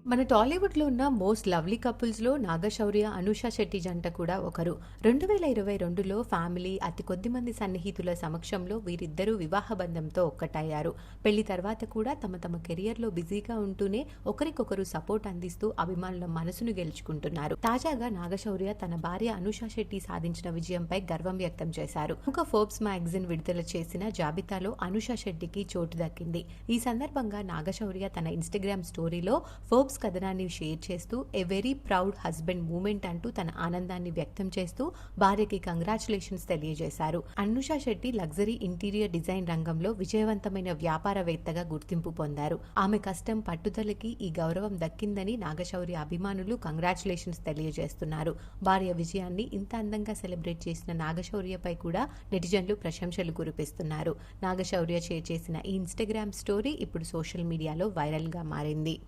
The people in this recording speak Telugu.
మన టాలీవుడ్లో ఉన్న మోస్ట్ లవ్లీ కపుల్స్లో నాగశౌర్య, అనూష శెట్టి జంట కూడా ఒకరు. 2022లో ఫ్యామిలీ, అతి కొద్ది మంది సన్నిహితుల సమక్షంలో వీరిద్దరూ వివాహ బంధంతో ఒక్కటయ్యారు. పెళ్లి తర్వాత కూడా తమ తమ కెరియర్లో బిజీగా ఉంటూనే ఒకరికొకరు సపోర్ట్ అందిస్తూ అభిమానుల మనసును గెలుచుకుంటున్నారు. తాజాగా నాగశౌర్య తన భార్య అనూష శెట్టి సాధించిన విజయంపై గర్వం వ్యక్తం చేశారు. ఒక ఫోర్బ్స్ మ్యాగజైన్ విడుదల చేసిన జాబితాలో అనూష శెట్టికి చోటు దక్కింది. ఈ సందర్భంగా నాగశౌర్య తన ఇన్స్టాగ్రామ్ స్టోరీలో ఫోర్బ్స్ కథనాన్ని షేర్ చేస్తూ "a very proud husband moment" అంటూ తన ఆనందాన్ని వ్యక్తం చేస్తూ భార్యకి కంగ్రాచులేషన్స్ తెలియజేశారు. Anusha Shetty luxury interior design రంగంలో విజయవంతమైన వ్యాపారవేత్తగా గుర్తింపు పొందారు. ఆమె కష్టం, పట్టుదలకి ఈ గౌరవం దక్కిందని నాగశౌర్య అభిమానులు కంగ్రాచులేషన్స్ తెలియజేస్తున్నారు. భార్య విజయాన్ని ఇంత అందంగా సెలబ్రేట్ చేసిన నాగశౌర్యపై కూడా నెటిజన్లు ప్రశంసలు కురిపిస్తున్నారు. నాగశౌర్య షేర్ చేసిన ఈ ఇన్స్టాగ్రామ్ స్టోరీ ఇప్పుడు సోషల్ మీడియాలో వైరల్ గా మారింది.